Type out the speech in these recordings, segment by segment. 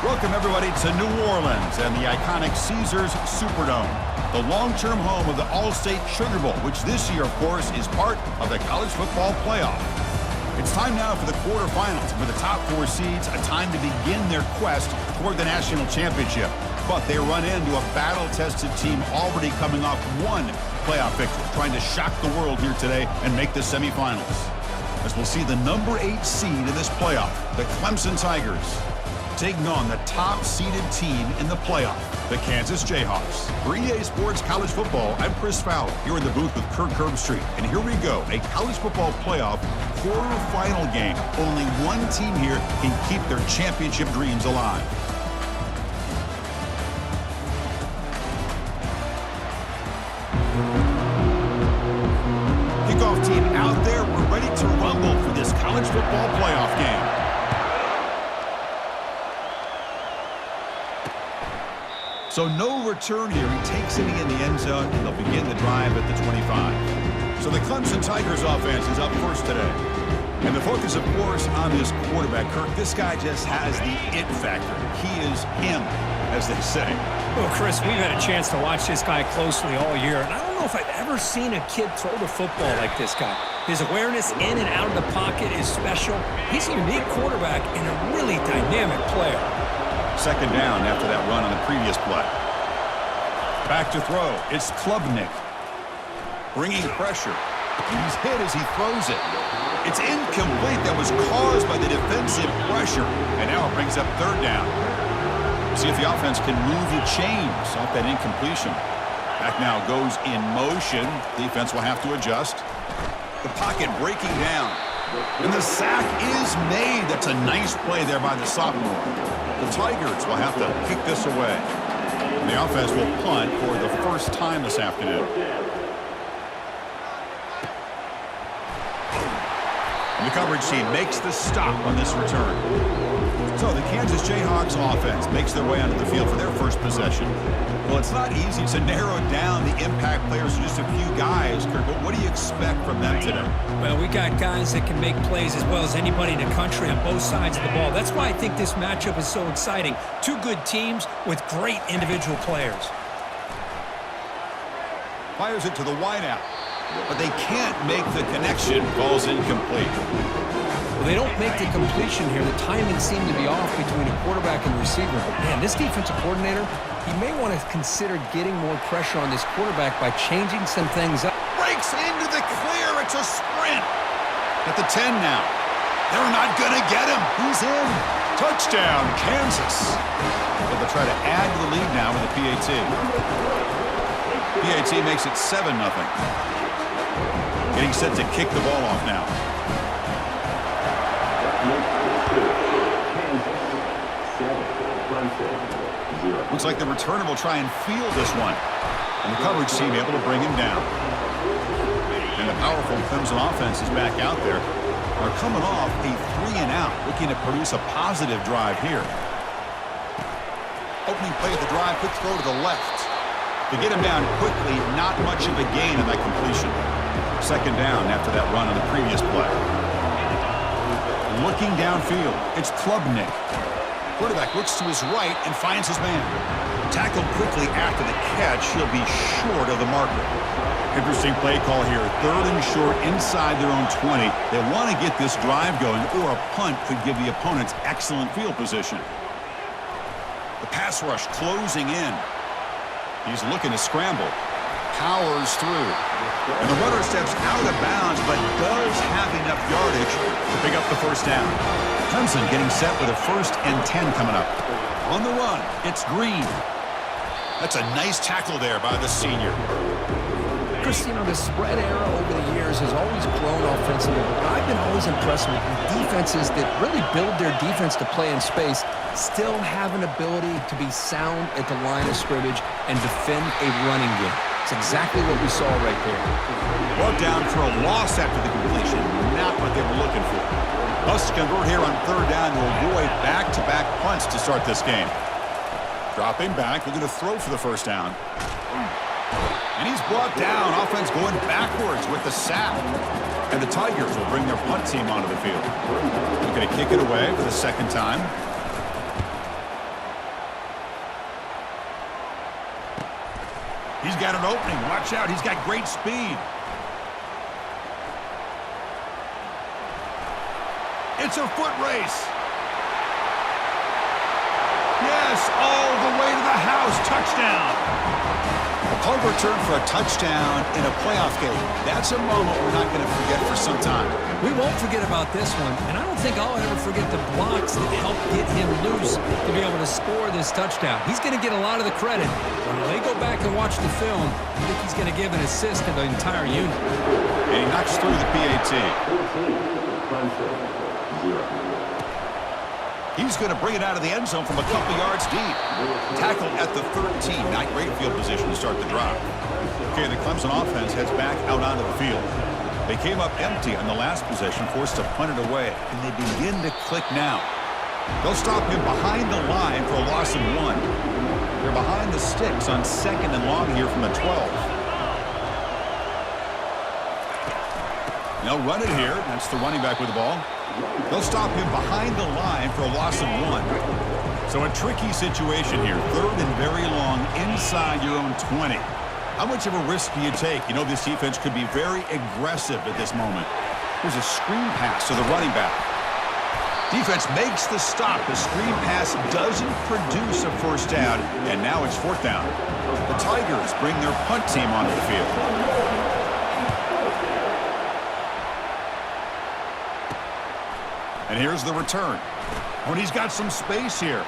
Welcome, everybody, to New Orleans and the iconic Caesars Superdome, the long-term home of the All-State Sugar Bowl, which this year, of course, is part of the college football playoff. It's time now for the quarterfinals, for the top four seeds, a time to begin their quest toward the national championship. But they run into a battle-tested team already coming off one playoff victory, trying to shock the world here today and make the semifinals. As we'll see the number 8 seed in this playoff, the Clemson Tigers, taking on the top-seeded team in the playoff, the Kansas Jayhawks. For EA Sports College Football, I'm Chris Fowler, here in the booth with Kirk Herbstreit. And here we go, a college football playoff quarterfinal game. Only one team here can keep their championship dreams alive. Kickoff team out there. We're ready to rumble for this college football playoff game. So no return here. He takes it in the end zone, and they'll begin the drive at the 25. So the Clemson Tigers offense is up first today. And the focus, of course, on this quarterback. Kirk, this guy just has the it factor. He is him, as they say. Well, Chris, we've had a chance to watch this guy closely all year, and I don't know if I've ever seen a kid throw the football like this guy. His awareness in and out of the pocket is special. He's a unique quarterback and a really dynamic player. Second down after that run on the previous play. Back to throw. It's Klubnik. Bringing pressure. He's hit as he throws it. It's incomplete. That was caused by the defensive pressure. And now it brings up third down. See if the offense can move the chains off that incompletion. Back now goes in motion. Defense will have to adjust. The pocket breaking down. And the sack is made. That's a nice play there by the sophomore. The Tigers will have to kick this away. And the offense will punt for the first time this afternoon. And the coverage team makes the stop on this return. So the Kansas Jayhawks offense makes their way onto the field for their first possession. Well, it's not easy to narrow down the impact players to just a few guys, Kirk, but what do you expect from them today? Well, we got guys that can make plays as well as anybody in the country on both sides of the ball. That's why I think this matchup is so exciting. Two good teams with great individual players. Fires it to the wideout, but they can't make the connection. Ball's incomplete. Well, they don't make the completion here. The timing seemed to be off between a quarterback and receiver. But, man, this defensive coordinator, he may want to consider getting more pressure on this quarterback by changing some things up. Breaks into the clear. It's a sprint. At the 10 now. They're not going to get him. He's in. Touchdown, Kansas. But they'll try to add to the lead now with the PAT. PAT makes it 7-0. Getting set to kick the ball off now. Looks like the returner will try and field this one. And the coverage team able to bring him down. And the powerful Clemson offense is back out there. Are coming off a 3-and-out, looking to produce a positive drive here. Opening play of the drive, quick throw to the left. To get him down quickly, not much of a gain on that completion. Second down after that run on the previous play. Looking downfield, it's Klubnik. Quarterback looks to his right and finds his man. Tackled quickly after the catch. He'll be short of the marker. Interesting play call here. Third and short inside their own 20. They want to get this drive going, or a punt could give the opponents excellent field position. The pass rush closing in. He's looking to scramble. Powers through. And the runner steps out of bounds, but does have enough yardage to pick up the first down. Clemson getting set with a 1st and 10 coming up. On the run, it's Green. That's a nice tackle there by the senior. Chris, you know, the spread era over the years has always grown offensively. I've been always impressed with defenses that really build their defense to play in space, still have an ability to be sound at the line of scrimmage and defend a running game. It's exactly what we saw right there. Brought down for a loss after the completion. Not what they were looking for. Must convert here on third down to avoid back-to-back punts to start this game. Dropping back, looking to throw for the first down. And he's brought down. Offense going backwards with the sack. And the Tigers will bring their punt team onto the field. They're going to kick it away for the second time. He's got an opening. Watch out. He's got great speed. It's a foot race. Yes, all the way to the house. Touchdown. A punt return for a touchdown in a playoff game. That's a moment we're not going to forget for some time. We won't forget about this one, and I don't think I'll ever forget the blocks that helped get him loose to be able to score this touchdown. He's going to get a lot of the credit. When they go back and watch the film, I think he's going to give an assist to the entire unit. And he knocks through the PAT. He's going to bring it out of the end zone from a couple yards deep. Tackled at the 13. Not great field position to start the drive. Okay, the Clemson offense heads back out onto the field. They came up empty on the last possession, forced to punt it away. And they begin to click now. They'll stop him behind the line for a loss of 1. They're behind the sticks on 2nd and long here from the 12. They'll run it here. That's the running back with the ball. They'll stop him behind the line for a loss of 1. So a tricky situation here. 3rd and very long inside your own 20. How much of a risk do you take? You know this defense could be very aggressive at this moment. There's a screen pass to the running back. Defense makes the stop. The screen pass doesn't produce a first down, and now it's 4th down. The Tigers bring their punt team onto the field. And here's the return. Oh, and he's got some space here.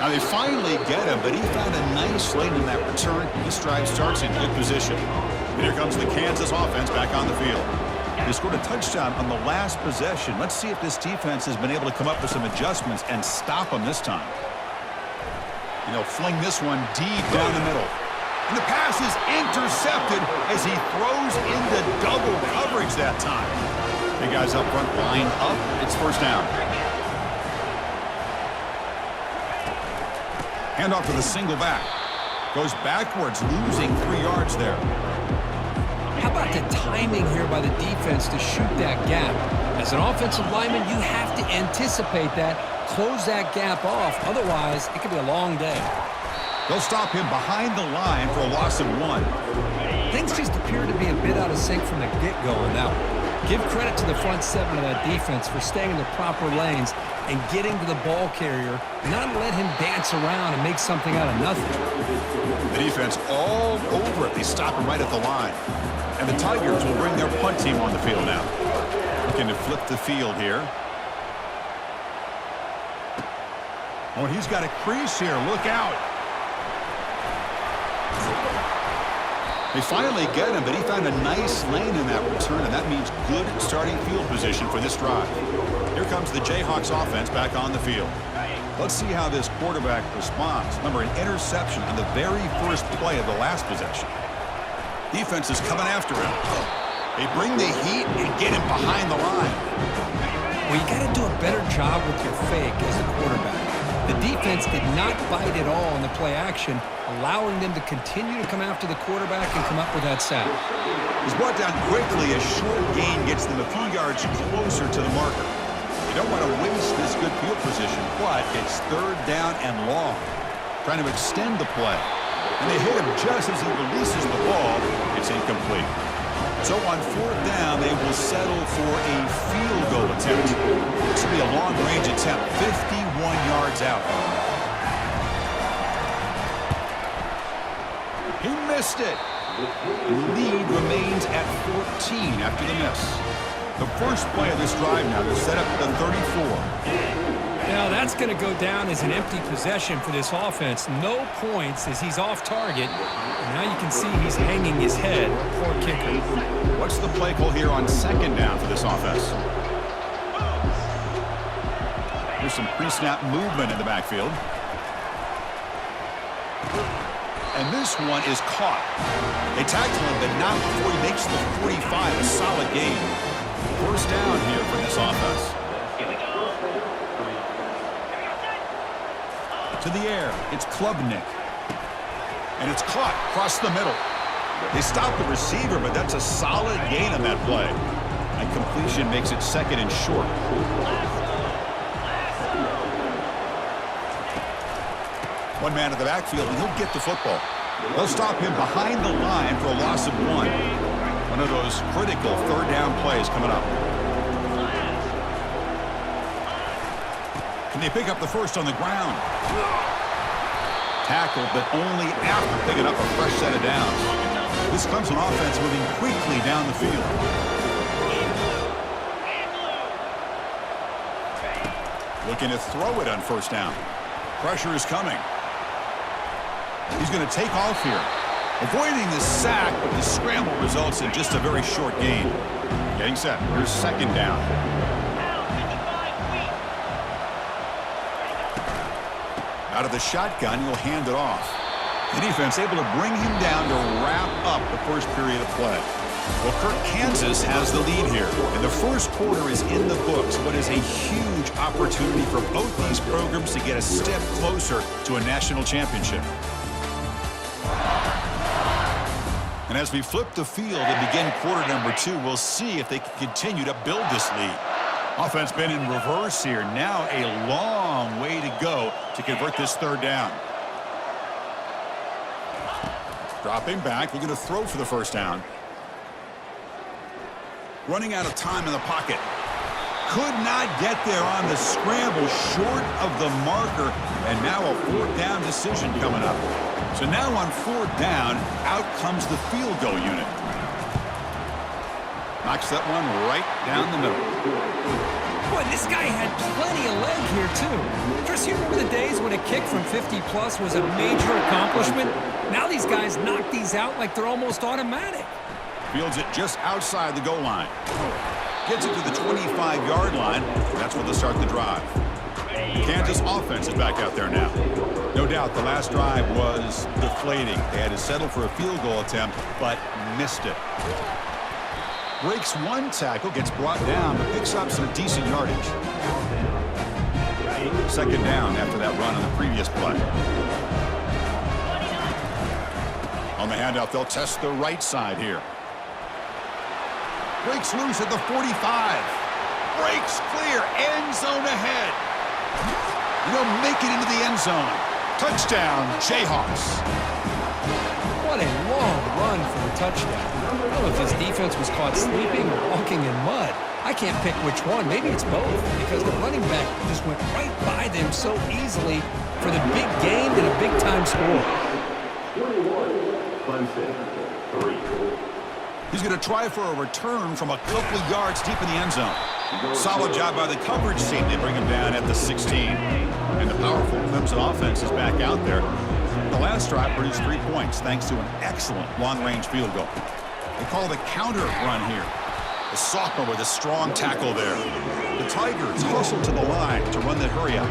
Now they finally get him, but he found a nice lane in that return. This drive starts in good position. And here comes the Kansas offense back on the field. They scored a touchdown on the last possession. Let's see if this defense has been able to come up with some adjustments and stop them this time. And they'll fling this one deep down the middle. And the pass is intercepted as he throws into double coverage that time. The guys up front line up. It's 1st down. Handoff to the single back. Goes backwards, losing 3 yards there. How about the timing here by the defense to shoot that gap? As an offensive lineman, you have to anticipate that, close that gap off. Otherwise, it could be a long day. They'll stop him behind the line for a loss of 1. Things just appear to be a bit out of sync from the get-go on that one. Give credit to the front 7 of that defense for staying in the proper lanes and getting to the ball carrier, not let him dance around and make something out of nothing. The defense all over it. They stop him right at the line. And the Tigers will bring their punt team on the field now. Looking to flip the field here. Oh, and he's got a crease here. Look out. They finally get him, but he found a nice lane in that return, and that means good starting field position for this drive. Here comes the Jayhawks offense back on the field. Let's see how this quarterback responds. Remember, an interception on the very first play of the last possession. Defense is coming after him. They bring the heat and get him behind the line. Well, you got to do a better job with your fake as a quarterback. The defense did not bite at all in the play action, allowing them to continue to come after the quarterback and come up with that sack. He's brought down quickly. A short gain gets them a few yards closer to the marker. You don't want to waste this good field position, but it's 3rd down and long. Trying to extend the play. And they hit him just as he releases the ball. It's incomplete. So on 4th down, they will settle for a field goal attempt. This will be a long-range attempt, 51 yards out. He missed it. The lead remains at 14 after the miss. The first play of this drive now to set up the 34. Now that's going to go down as an empty possession for this offense. No points as he's off target. And now you can see he's hanging his head. Poor kicker. What's the play call here on 2nd down for this offense? There's some pre-snap movement in the backfield. And this one is caught. They tackle him, but not before he makes the 45. A solid gain. 1st down here for this offense. To the air, it's Klubnik. And it's caught across the middle. They stop the receiver, but that's a solid gain on that play. And completion makes it 2nd and short. One man in the backfield, and he'll get the football. They'll stop him behind the line for a loss of 1. One of those critical third down plays coming up. Can they pick up the first on the ground? Tackled, but only after picking up a fresh set of downs. This Clemson offense moving quickly down the field. Looking to throw it on first down. Pressure is coming. He's going to take off here. Avoiding the sack, but the scramble results in just a very short gain. Getting set. Here's second down. Out of the shotgun, he'll hand it off. The defense able to bring him down to wrap up the first period of play. Well, Kansas has the lead here, and the first quarter is in the books, but is a huge opportunity for both these programs to get a step closer to a national championship. And as we flip the field and begin quarter number 2, we'll see if they can continue to build this lead. Offense been in reverse here. Now a long way to go to convert this third down. Dropping back, looking to throw for the first down. Running out of time in the pocket. Could not get there on the scramble, short of the marker, and now a fourth down decision coming up. So now on fourth down, out comes the field goal unit. Knocks that one right down the middle. Boy, this guy had plenty of leg here, too. Chris, you remember the days when a kick from 50-plus was a major accomplishment? Now these guys knock these out like they're almost automatic. Fields it just outside the goal line. Gets it to the 25-yard line. That's where they'll start the drive. The Kansas offense is back out there now. No doubt the last drive was deflating. They had to settle for a field goal attempt, but missed it. Breaks one tackle, gets brought down, but picks up some decent yardage. Second down after that run on the previous play. On the handoff, they'll test the right side here. Breaks loose at the 45. Breaks clear. End zone ahead. He'll make it into the end zone. Touchdown, Jayhawks. What a long run for the touchdown. I don't know if his defense was caught sleeping or walking in mud. I can't pick which one. Maybe it's both, because the running back just went right by them so easily for the big gain and a big-time score. 21, Clemson, 3. He's going to try for a return from a couple of yards deep in the end zone. Solid job by the coverage team. They bring him down at the 16. And the powerful Clemson offense is back out there. The last drive produced 3 points thanks to an excellent long-range field goal. They call the counter run here. The sophomore with a strong tackle there. The Tigers hustle to the line to run the hurry-up.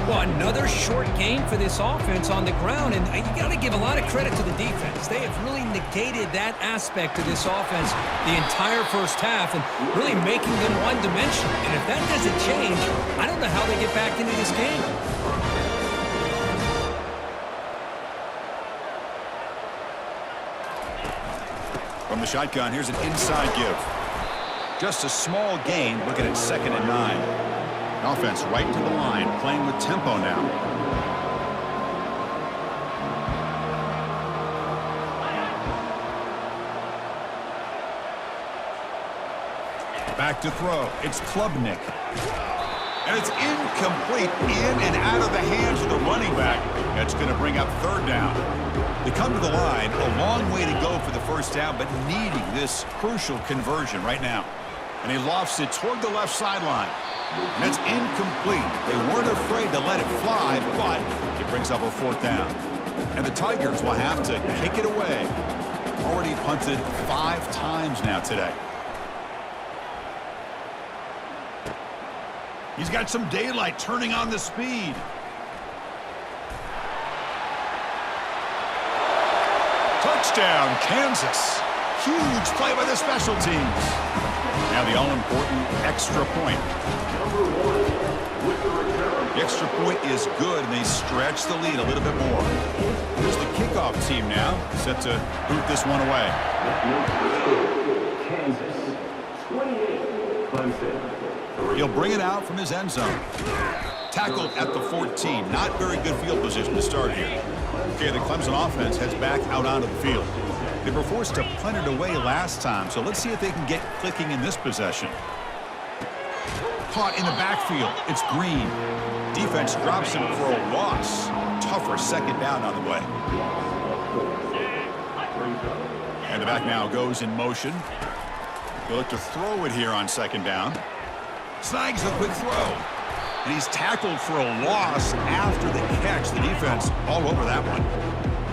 Well, another short game for this offense on the ground, and you got to give a lot of credit to the defense. They have really negated that aspect of this offense the entire first half and really making them one-dimensional. And if that doesn't change, I don't know how they get back into this game. From the shotgun, here's an inside give. Just a small gain, looking at 2nd and 9. Offense right to the line, playing with tempo now. Back to throw. It's Klubnik. And it's incomplete, in and out of the hands of the running back. That's going to bring up third down. They come to the line, a long way to go for the first down, but needing this crucial conversion right now. And he lofts it toward the left sideline. And it's incomplete. They weren't afraid to let it fly, but it brings up a fourth down. And the Tigers will have to kick it away. Already punted 5 times now today. He's got some daylight, turning on the speed. Touchdown, Kansas. Huge play by the special teams. Now the all-important extra point. The extra point is good, and they stretch the lead a little bit more. Here's the kickoff team now, set to boot this one away. Kansas, 28, Clemson, 3. He'll bring it out from his end zone. Tackled at the 14. Not very good field position to start here. Okay, the Clemson offense heads back out onto the field. They were forced to punt it away last time, so let's see if they can get clicking in this possession. Caught in the backfield. It's Green. Defense drops him for a loss. Tougher second down on the way. And the back now goes in motion. They'll look to throw it here on second down. Snags the quick throw. And he's tackled for a loss after the catch. The defense all over that one.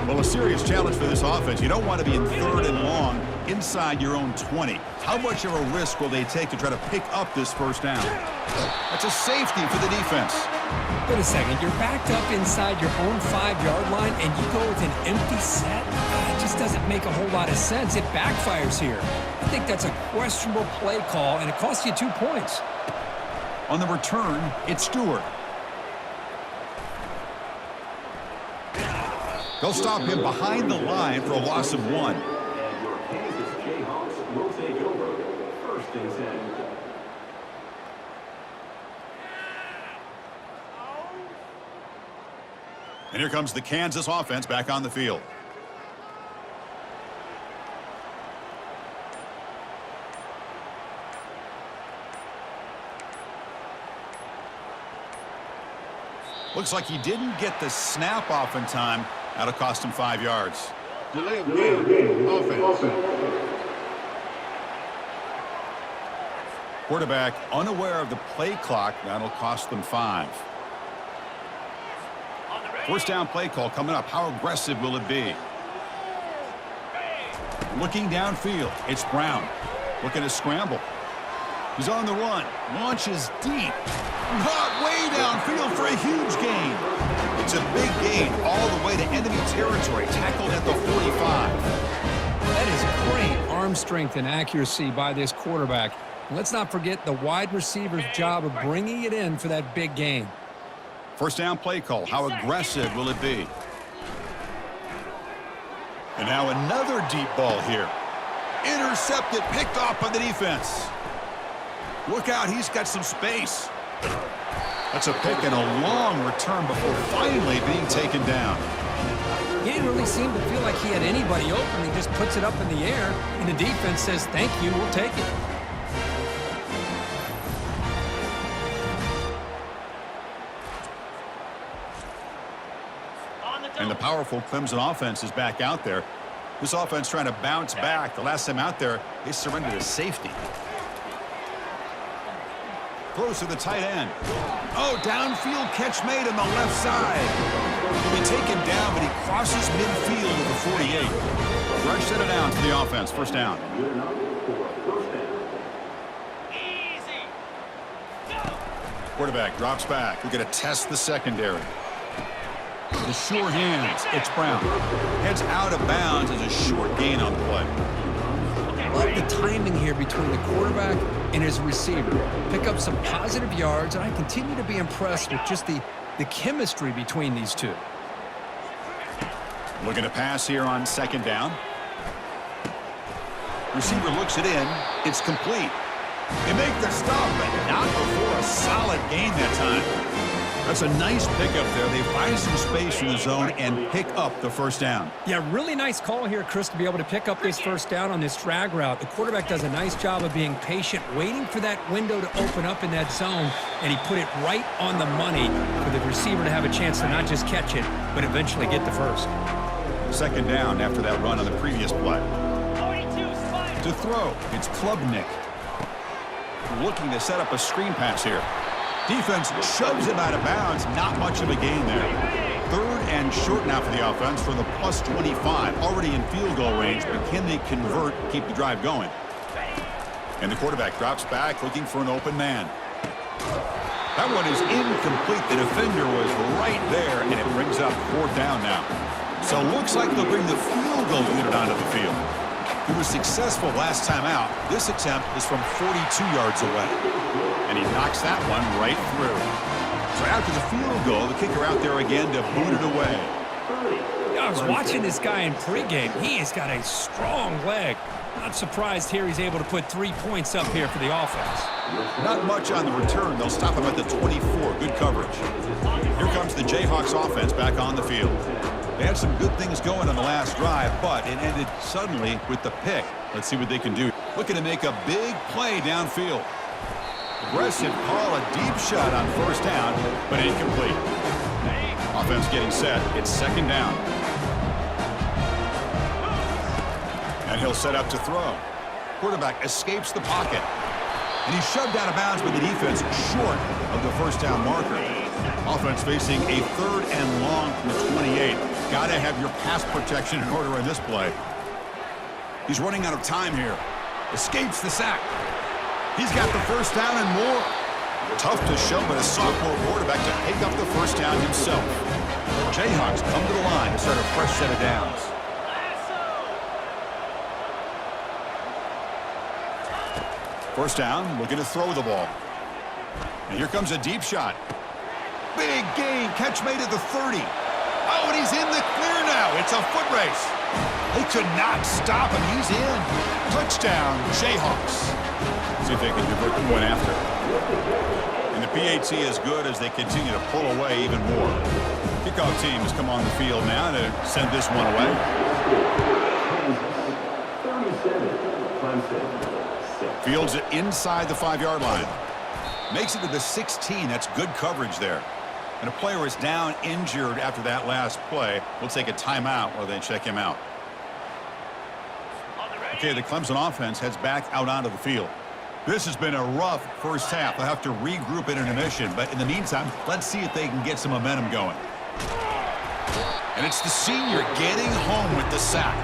Well, a serious challenge for this offense. You don't want to be in 3rd and long inside your own 20. How much of a risk will they take to try to pick up this first down? That's a safety for the defense. Wait a second. You're backed up inside your own 5-yard line, and you go with an empty set? It just doesn't make a whole lot of sense. It backfires here. I think that's a questionable play call, and it costs you 2 points. On the return, it's Stewart. They'll stop him behind the line for a loss of 1. And your Kansas Jayhawks will take over. 1st and 10. And here comes the Kansas offense back on the field. Looks like he didn't get the snap off in time. That'll cost him 5 yards. Delay of game. Offense. Quarterback unaware of the play clock. That'll cost them 5. First down play call coming up. How aggressive will it be? Looking downfield. It's Brown. Looking to scramble. He's on the run. Launches deep. Caught way downfield for a huge gain. It's a big gain all the way to enemy territory. Tackled at the 45. That is great arm strength and accuracy by this quarterback. And let's not forget the wide receiver's job of bringing it in for that big gain. First down play call. How aggressive will it be? And now another deep ball here. Intercepted, picked off by the defense. Look out, he's got some space. That's a pick and a long return before finally being taken down. He didn't really seem to feel like he had anybody open. He just puts it up in the air, and the defense says, thank you, we'll take it. And the powerful Clemson offense is back out there. This offense trying to bounce back. The last time out there, they surrendered a safety. Close to the tight end. Oh, downfield catch made on the left side. He'll be taken down, but he crosses midfield with the 48. Fresh set it down to the offense. First down. Good enough for 1st down. Quarterback drops back. We're going to test the secondary. The sure hands. It's Brown. Heads out of bounds as a short gain on the play. Love the timing here between the quarterback and his receiver. Pick up some positive yards, and I continue to be impressed with just the chemistry between these two. Looking to pass here on second down. Receiver looks it in. It's complete. They make the stop, but not before a solid gain that time. That's a nice pickup there. They find some space in the zone and pick up the first down. Yeah, really nice call here, Chris, to be able to pick up this first down on this drag route. The quarterback does a nice job of being patient, waiting for that window to open up in that zone, and he put it right on the money for the receiver to have a chance to not just catch it, but eventually get the first. Second down after that run on the previous play. To throw, it's Klubnik. Looking to set up a screen pass here. Defense shoves him out of bounds. Not much of a gain there. 3rd and short now for the offense from the plus 25. Already in field goal range, but can they convert, keep the drive going? And the quarterback drops back looking for an open man. That one is incomplete. The defender was right there, and it brings up 4th down now. So looks like they'll bring the field goal unit onto the field. He was successful last time out. This attempt is from 42 yards away. And he knocks that one right through. So after the field goal, the kicker out there again to boot it away. I was watching this guy in pregame. He has got a strong leg. Not surprised here he's able to put 3 points up here for the offense. Not much on the return. They'll stop him at the 24. Good coverage. Here comes the Jayhawks offense back on the field. They had some good things going on the last drive, but it ended suddenly with the pick. Let's see what they can do. Looking to make a big play downfield. Aggressive call, a deep shot on first down, but incomplete. Offense getting set. It's second down. And he'll set up to throw. Quarterback escapes the pocket. And he's shoved out of bounds by the defense short of the first down marker. Offense facing a 3rd and long from the 28. Got to have your pass protection in order in this play. He's running out of time here. Escapes the sack. He's got the first down and more. Tough to show, but a sophomore quarterback to pick up the first down himself. Jayhawks come to the line to start a fresh set of downs. First down, looking to throw the ball. And here comes a deep shot. Big gain, catch made at the 30. Oh, and he's in the clear now. It's a foot race. They could not stop him. He's in. Touchdown, Jayhawks. See if they can convert the point after. And the PAT is good as they continue to pull away even more. Kickoff team has come on the field now to send this one away. 37, Clemson. Fields it inside the 5-yard line. Makes it to the 16. That's good coverage there. And a player is down injured after that last play. We'll take a timeout while they check him out. Okay, the Clemson offense heads back out onto the field. This has been a rough first half. They'll have to regroup in intermission. But in the meantime, let's see if they can get some momentum going. And it's the senior getting home with the sack.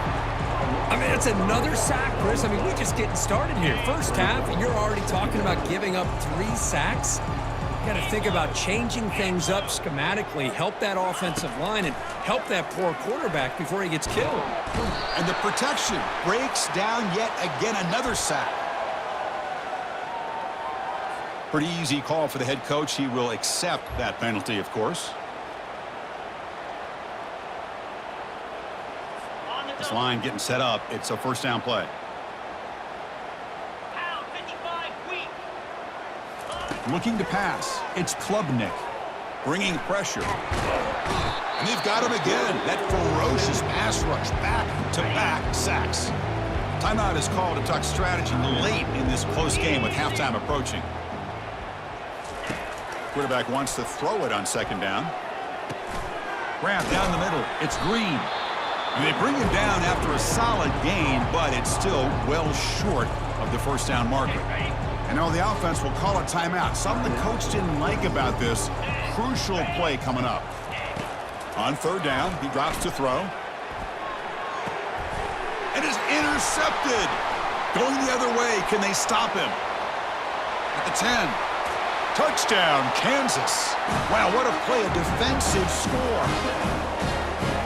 I mean, it's another sack, Chris. I mean, we're just getting started here. First half, and you're already talking about giving up 3 sacks. You got to think about changing things up schematically, help that offensive line, and help that poor quarterback before he gets killed. And the protection breaks down yet again, another sack. Pretty easy call for the head coach. He will accept that penalty, of course. This line getting set up. It's a first down play. Looking to pass. It's Klubnik bringing pressure. And they've got him again. That ferocious pass rush. Back-to-back sacks. Timeout is called to talk strategy late in this close game with halftime approaching. Quarterback wants to throw it on second down. Grab down the middle. It's Green. And they bring him down after a solid gain, but it's still well short of the first down marker. And now the offense will call a timeout. Something the coach didn't like about this. Crucial play coming up. On third down, he drops to throw. And is intercepted. Going the other way. Can they stop him? At the 10. Touchdown, Kansas. Wow, what a play. A defensive score.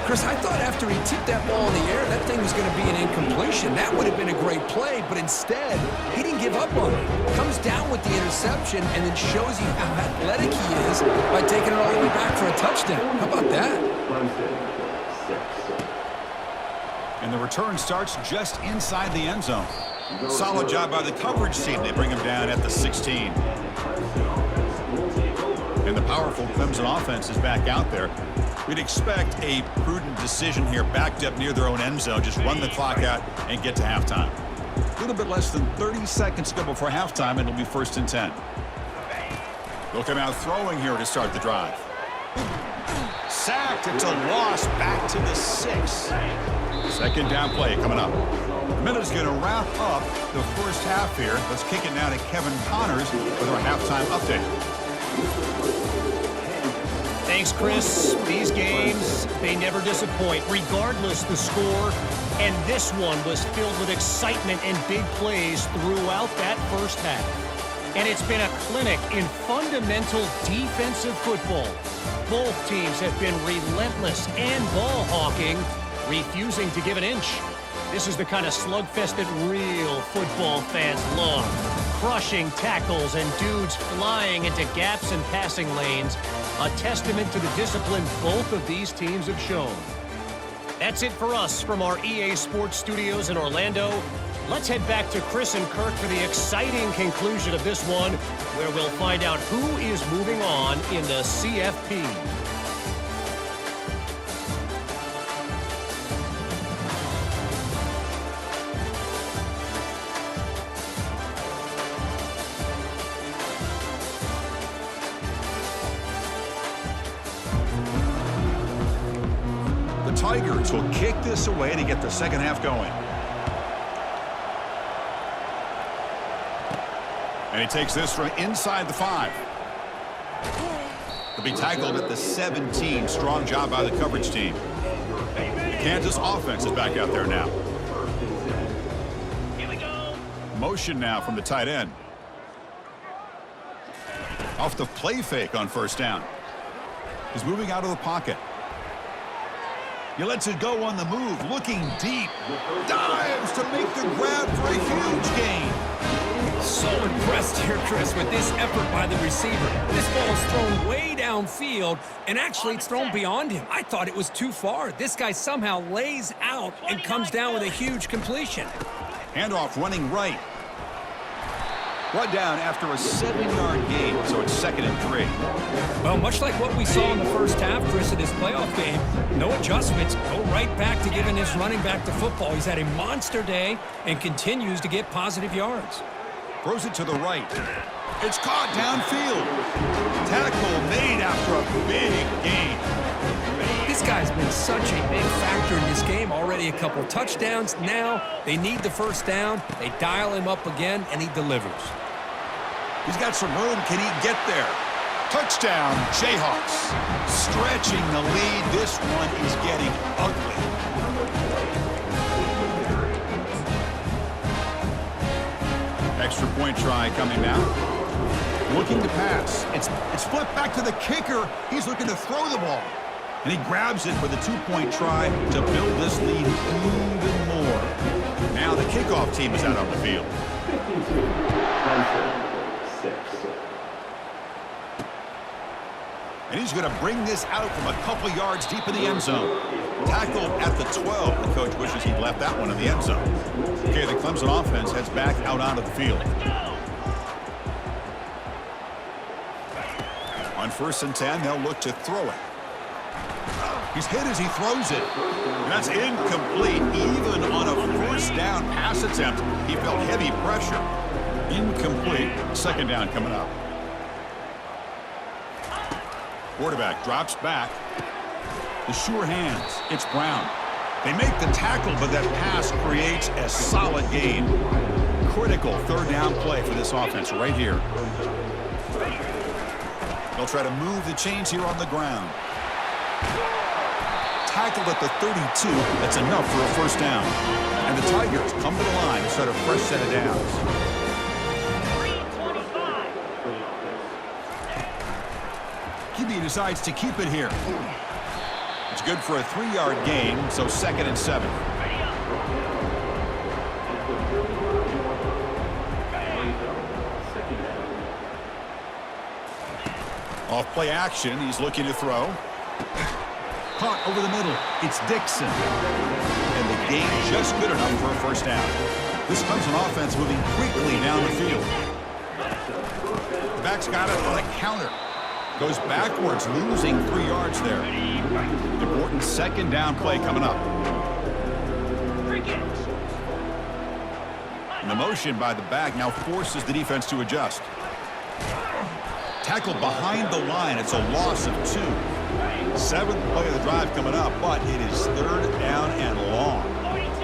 Chris, I thought after he tipped that ball in the air, that thing was going to be an incompletion. That would have been a great play, but instead, he didn't give up on it. Comes down with the interception and then shows you how athletic he is by taking it all the way back for a touchdown. How about that? And the return starts just inside the end zone. Solid job by the coverage team. They bring him down at the 16. And the powerful Clemson offense is back out there. We'd expect a prudent decision here, backed up near their own end zone. Just run the clock out and get to halftime. A little bit less than 30 seconds to go before halftime, and it'll be 1st and 10. They'll come out throwing here to start the drive. Sacked. It's a loss back to the 6. Second down play coming up. The minute's going to wrap up the first half here. Let's kick it now to Kevin Connors with our halftime update. Thanks, Chris. These games, they never disappoint, regardless the score. And this one was filled with excitement and big plays throughout that first half. And it's been a clinic in fundamental defensive football. Both teams have been relentless and ball hawking, refusing to give an inch. This is the kind of slugfest that real football fans love. Crushing tackles and dudes flying into gaps and passing lanes. A testament to the discipline both of these teams have shown. That's it for us from our EA Sports Studios in Orlando. Let's head back to Chris and Kirk for the exciting conclusion of this one, where we'll find out who is moving on in the CFP. The Tigers will kick this away to get the second half going. And he takes this from inside the 5. He'll be tackled at the 17. Strong job by the coverage team. The Kansas offense is back out there now. Here we go. Motion now from the tight end. Off the play fake on first down. He's moving out of the pocket. He lets it go on the move, looking deep. Dives to make the grab for a huge gain. So impressed here, Chris, with this effort by the receiver. This ball is thrown way downfield, and actually it's thrown beyond him. I thought it was too far. This guy somehow lays out and comes down with a huge completion. Handoff running right. Brought down after a 7-yard gain, so it's 2nd and 3. Well, much like what we saw in the first half, Chris, in his playoff game, no adjustments, go right back to giving his running back the football. He's had a monster day and continues to get positive yards. Throws it to the right. It's caught downfield. Tackle made after a big gain. This guy's been such a big factor in this game. Already a couple touchdowns. Now they need the first down. They dial him up again, and he delivers. He's got some room. Can he get there? Touchdown, Jayhawks. Stretching the lead. This one is getting ugly. Extra point try coming now. Looking to pass. It's flipped back to the kicker. He's looking to throw the ball. And he grabs it for the 2-point try to build this lead even more. Now the kickoff team is out on the field. 6. And he's going to bring this out from a couple yards deep in the end zone. Tackled at the 12. The coach wishes he'd left that one in the end zone. Okay, the Clemson offense heads back out onto the field. On 1st and 10, they'll look to throw it. He's hit as he throws it. And that's incomplete. Even on a 1st down pass attempt, he felt heavy pressure. Incomplete. 2nd down coming up. Quarterback drops back. The sure hands. It's Brown. They make the tackle, but that pass creates a solid gain. Critical 3rd down play for this offense right here. They'll try to move the chains here on the ground. Tackled at the 32. That's enough for a 1st down. And the Tigers come to the line to start a fresh set of downs. QB decides to keep it here. It's good for a 3-yard gain, so 2nd and 7. Off play action, he's looking to throw. Caught over the middle. It's Dixon. And the gain just good enough for a 1st down. This Clemson offense moving quickly down the field. The back's got it on a counter. Goes backwards, losing 3 yards there. Important 2nd down play coming up. And the motion by the back now forces the defense to adjust. Tackled behind the line. It's a loss of 2. 7th play of the drive coming up, but it is 3rd down and long.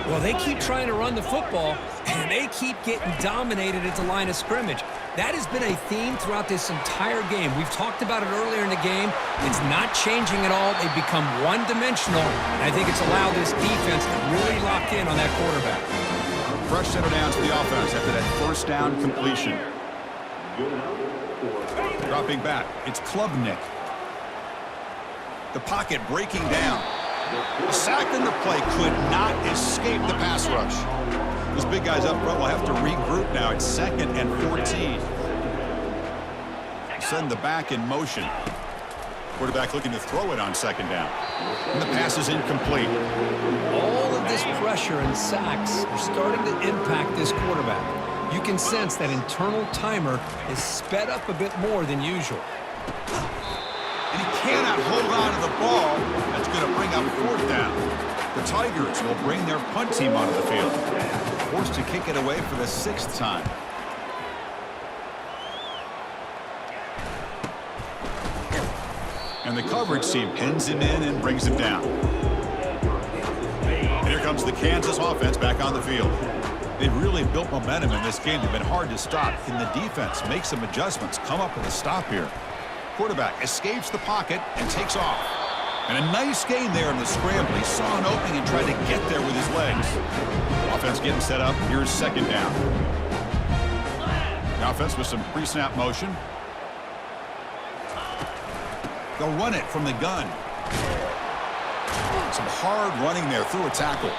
Well, they keep trying to run the football, and they keep getting dominated at the line of scrimmage. That has been a theme throughout this entire game. We've talked about it earlier in the game. It's not changing at all. They've become one-dimensional, and I think it's allowed this defense to really lock in on that quarterback. Fresh set of downs for the offense after that 1st down completion. Dropping back, it's Klubnik. The pocket breaking down. The sack in the play could not escape the pass rush. Those big guys up front will have to regroup now. It's 2nd and 14. Send the back in motion. Quarterback looking to throw it on second down. And the pass is incomplete. All of this pressure and sacks are starting to impact this quarterback. You can sense that internal timer is sped up a bit more than usual. And he cannot hold on to the ball. That's going to bring up fourth down. The Tigers will bring their punt team onto the field. Forced to kick it away for the 6th time. And the coverage team pins him in and brings him down. And here comes the Kansas offense back on the field. They've really built momentum in this game. They've been hard to stop. Can the defense make some adjustments, come up with a stop here? Quarterback escapes the pocket and takes off. And a nice gain there in the scramble. He saw an opening and tried to get there with his legs. Offense getting set up. Here's second down. The offense with some pre-snap motion. They'll run it from the gun. Some hard running there through a tackle.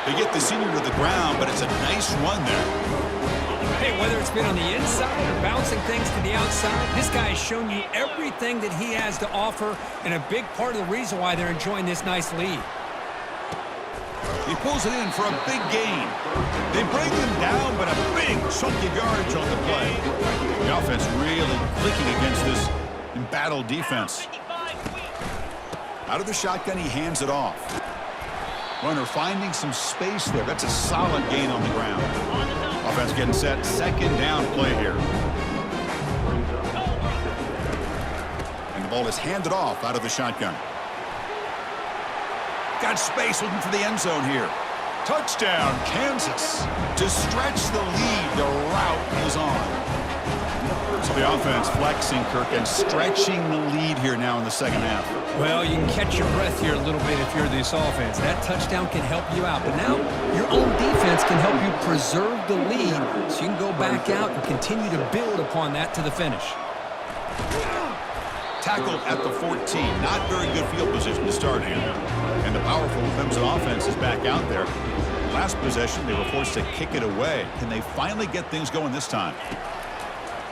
They get the senior to the ground, but it's a nice run there. Hey, whether it's been on the inside or bouncing things to the outside, this guy has shown you everything that he has to offer, and a big part of the reason why they're enjoying this nice lead. He pulls it in for a big gain. They bring him down, but a big chunk of yardage on the play. The offense really clicking against this embattled defense. Out of the shotgun, he hands it off. Runner finding some space there. That's a solid gain on the ground. Offense getting set. Second down play here. And the ball is handed off out of the shotgun. Got space looking for the end zone here. Touchdown, Kansas. To stretch the lead, the route is on. So the offense flexing, Kirk, and stretching the lead here now in the second half. Well, you can catch your breath here a little bit if you're this offense. That touchdown can help you out. But now your own defense can help you preserve the lead so you can go back out and continue to build upon that to the finish. Tackled at the 14. Not very good field position to start in. And the powerful Clemson offense is back out there. Last possession, they were forced to kick it away. Can they finally get things going this time?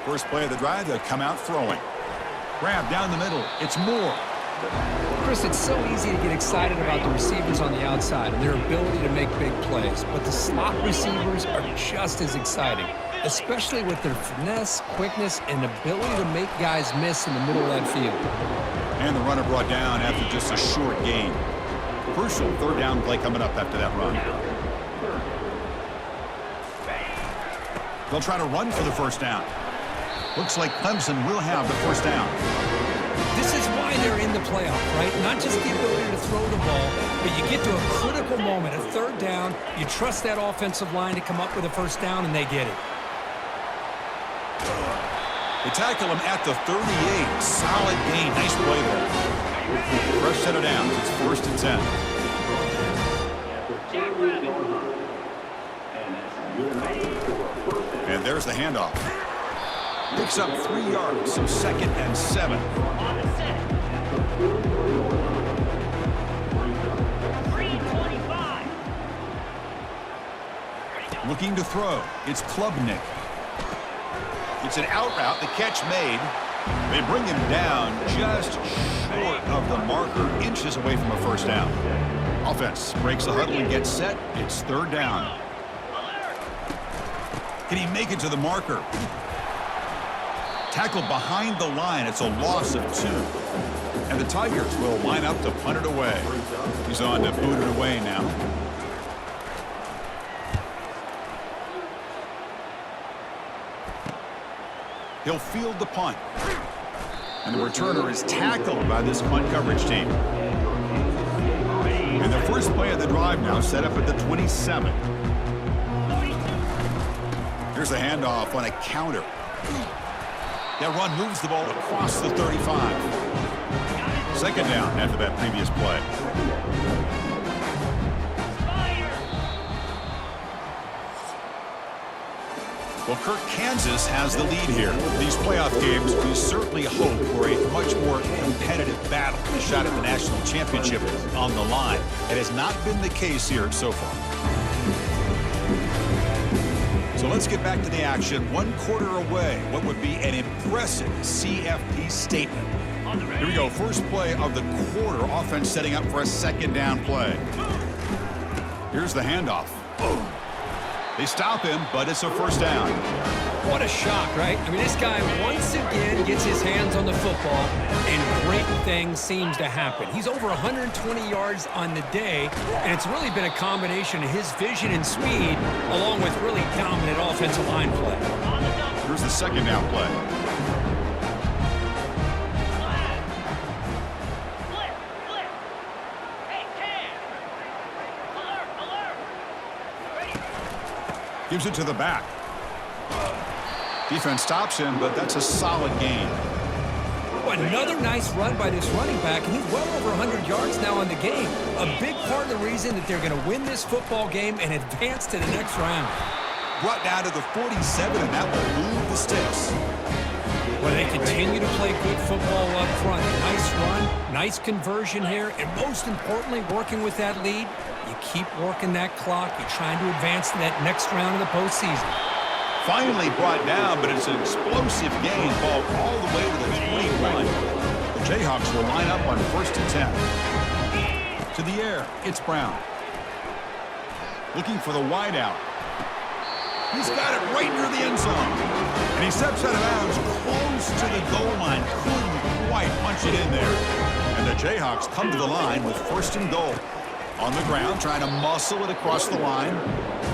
First play of the drive, they'll come out throwing. Grab down the middle. It's Moore. Chris, it's so easy to get excited about the receivers on the outside and their ability to make big plays. But the slot receivers are just as exciting, especially with their finesse, quickness, and ability to make guys miss in the middle of that field. And the runner brought down after just a short gain. Crucial third down play coming up after that run. They'll try to run for the first down. Looks like Clemson will have the first down. This is why they're in the playoff, right? Not just the ability to throw the ball, but you get to a critical moment, a third down, you trust that offensive line to come up with a first down, and they get it. They tackle him at the 38. Solid gain. Nice play there. Fresh set of downs. It's 1st and 10. And there's the handoff. Picks up 3 yards, so 2nd and 7. Looking to throw. It's Klubnik. It's an out route. The catch made. They bring him down just short of the marker, inches away from a first down. Offense breaks the huddle and gets set. It's 3rd down. Can he make it to the marker? Tackled behind the line. It's a loss of 2. And the Tigers will line up to punt it away. He's on to boot it away now. He'll field the punt. And the returner is tackled by this punt coverage team. And the first play of the drive now set up at the 27. Here's the handoff on a counter. That run moves the ball across the 35. 2nd down after that previous play. Well, Kirk, Kansas has the lead here. These playoff games, we certainly hope for a much more competitive battle. A shot at the national championship on the line. It has not been the case here so far. So let's get back to the action. 1 quarter away. What would be an impressive CFP statement. Here we go. First play of the quarter. Offense setting up for a second down play. Here's the handoff. They stop him, but it's a first down. What a shock, right? I mean, this guy once again gets his hands on the football, and great things seems to happen. He's over 120 yards on the day, and it's really been a combination of his vision and speed, along with really dominant offensive line play. Here's the second down play. Gives it to the back. Defense stops him, but that's a solid gain. Another nice run by this running back, and he's well over 100 yards now in the game. A big part of the reason that they're going to win this football game and advance to the next round. Brought down to the 47, and that will move the sticks. Well, they continue to play good football up front. Nice run, nice conversion here, and most importantly, working with that lead, you keep working that clock. You're trying to advance to that next round of the postseason. Finally brought down, but it's an explosive gain. Ball all the way to the 21. The Jayhawks will line up on 1st and 10. To the air, it's Brown. Looking for the wideout. He's got it right near the end zone. And he steps out of bounds close to the goal line. Couldn't quite punch it in there. And the Jayhawks come to the line with 1st and goal. On the ground, trying to muscle it across the line.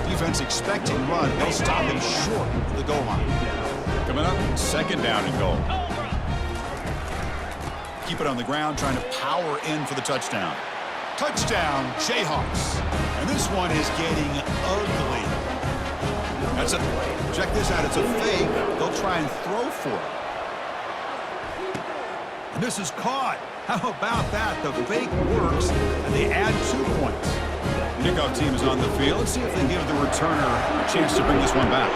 Defense expecting run. They'll stop him short of the goal line. Coming up, 2nd down and goal. Keep it on the ground, trying to power in for the touchdown. Touchdown, Jayhawks. And this one is getting ugly. Check this out. It's a fake. They'll try and throw for it. And this is caught. How about that? The fake works, and they add 2 points. Kickoff team is on the field. Let's see if they give the returner a chance to bring this one back.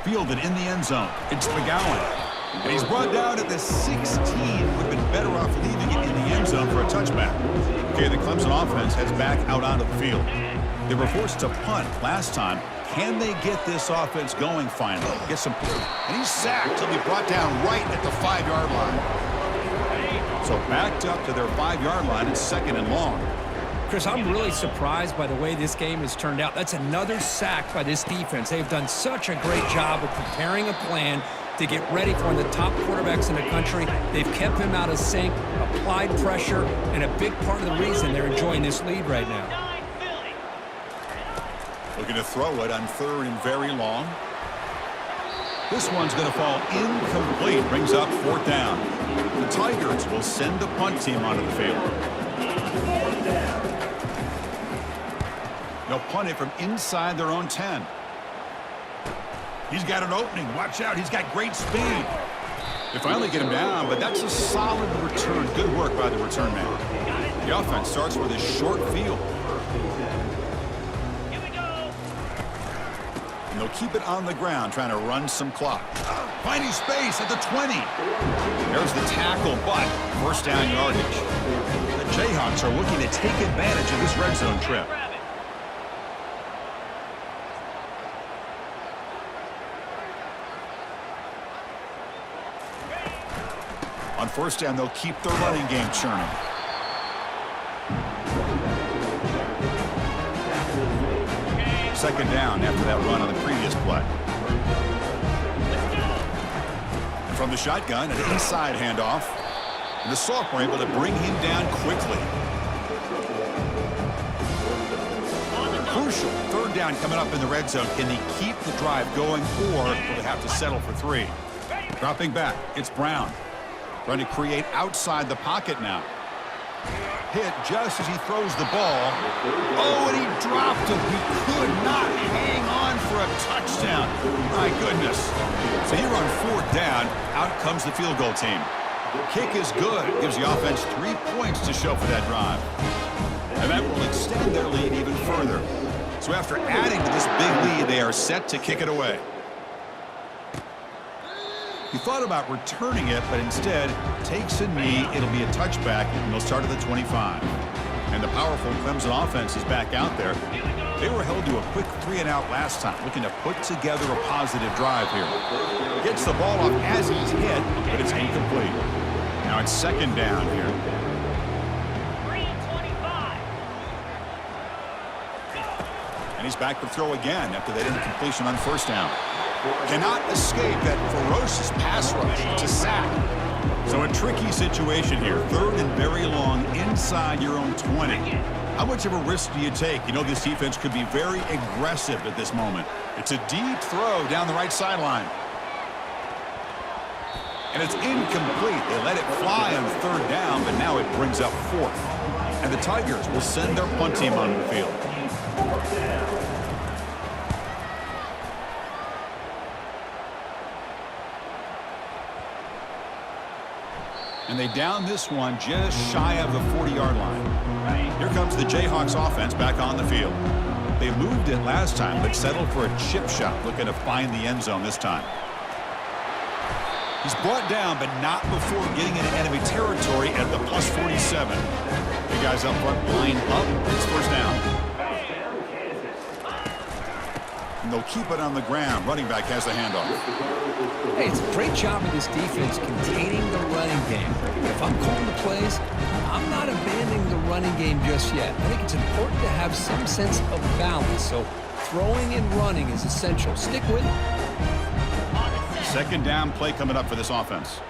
Fielded in the end zone. It's McGowan. And he's brought down at the 16. Would have been better off leaving it in the end zone for a touchback. Okay, the Clemson offense heads back out onto the field. They were forced to punt last time. Can they get this offense going finally? Get some, and he's sacked. He'll be brought down right at the 5-yard line. So backed up to their 5-yard line. It's 2nd and long. Chris, I'm really surprised by the way this game has turned out. That's another sack by this defense. They've done such a great job of preparing a plan to get ready for one of the top quarterbacks in the country. They've kept him out of sync, applied pressure, and a big part of the reason they're enjoying this lead right now. Looking to throw it on 3rd and very long. This one's going to fall incomplete. Brings up 4th down. The Tigers will send the punt team onto the field. They'll punt it from inside their own 10. He's got an opening. Watch out. He's got great speed. They finally get him down, but that's a solid return. Good work by the return man. The offense starts with a short field. And they'll keep it on the ground, trying to run some clock. Finding space at the 20. There's the tackle, but 1st down yardage. The Jayhawks are looking to take advantage of this red zone trip. On 1st down, they'll keep their running game churning. Second down after that run on the previous play. And from the shotgun, an inside handoff. And the sophomore able to bring him down quickly. Crucial 3rd down coming up in the red zone. Can they keep the drive going, or will they have to settle for 3? Dropping back, it's Brown. Trying to create outside the pocket now. Hit just as he throws the ball. Oh, and he dropped him. He could not hang on for a touchdown. My goodness. So here on 4th down, out comes the field goal team. Kick is good. Gives the offense 3 points to show for that drive. And that will extend their lead even further. So after adding to this big lead, they are set to kick it away. He thought about returning it, but instead takes a knee. It'll be a touchback, and they'll start at the 25. And the powerful Clemson offense is back out there. They were held to a quick 3-and-out last time, looking to put together a positive drive here. Gets the ball off as he's hit, but it's incomplete. Now it's second down here. 3:25. And he's back to throw again after that incompletion on first down. Cannot escape that ferocious pass rush. It's a sack. So a tricky situation here. Third and very long inside your own 20. How much of a risk do you take? You know this defense could be very aggressive at this moment. It's a deep throw down the right sideline. And it's incomplete. They let it fly on third down, but now it brings up fourth. And the Tigers will send their punt team on the field. And they down this one just shy of the 40-yard line. Here comes the Jayhawks offense back on the field. They moved it last time, but settled for a chip shot, looking to find the end zone this time. He's brought down, but not before getting into enemy territory at the plus 47. The guys up front line up. It's first down. And they'll keep it on the ground. Running back has the handoff. Hey, it's a great job of this defense containing the running game. If I'm calling the plays, I'm not abandoning the running game just yet. I think it's important to have some sense of balance. So throwing and running is essential. Stick with it. Second down play coming up for this offense.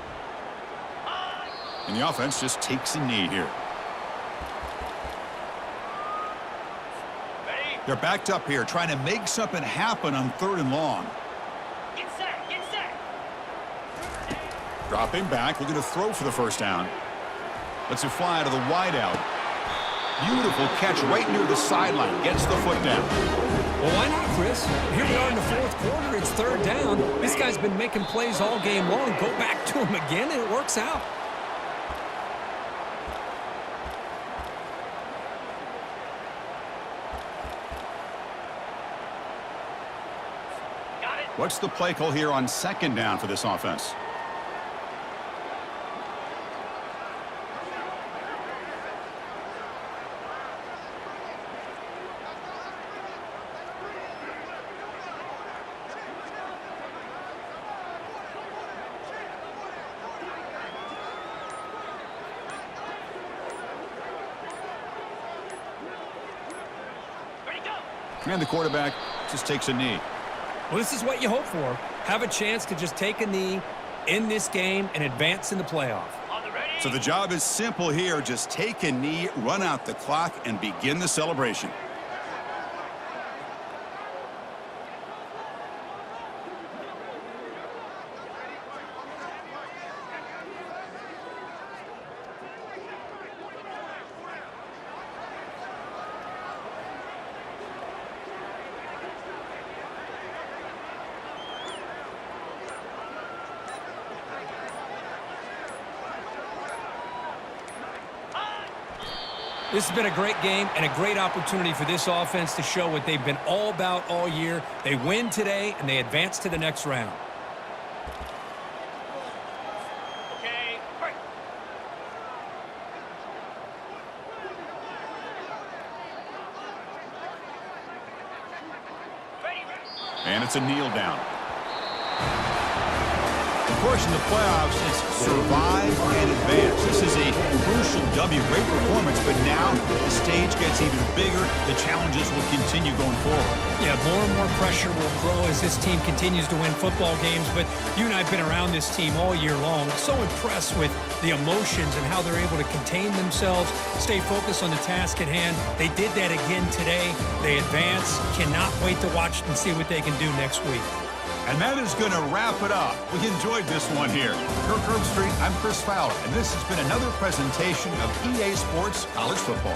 And the offense just takes a knee here. They're backed up here, trying to make something happen on third and long. Get set, get set. Dropping back, looking to throw for the first down. Lets it fly to the wideout. Beautiful catch right near the sideline. Gets the foot down. Well, why not, Chris? Here we are in the fourth quarter. It's third down. This guy's been making plays all game long. Go back to him again, and it works out. Got it. What's the play call here on second down for this offense? And the quarterback just takes a knee. Well, this is what you hope for. Have a chance to just take a knee in this game and advance in the playoff. On the ready. So the job is simple here. Just take a knee, run out the clock, and begin the celebration. This has been a great game and a great opportunity for this offense to show what they've been all about all year. They win today, and they advance to the next round. Okay, break. Ready, ready. And it's a kneel down. Of course, in the playoffs, it's survive and advance. This is a crucial W. Great performance, but now the stage gets even bigger. The challenges will continue going forward. Yeah, more and more pressure will grow as this team continues to win football games. But you and I have been around this team all year long. So impressed with the emotions and how they're able to contain themselves, stay focused on the task at hand. They did that again today. They advance. Cannot wait to watch and see what they can do next week. And that is going to wrap it up. We enjoyed this one here. For Curb Street, I'm Chris Fowler, and this has been another presentation of EA Sports College Football.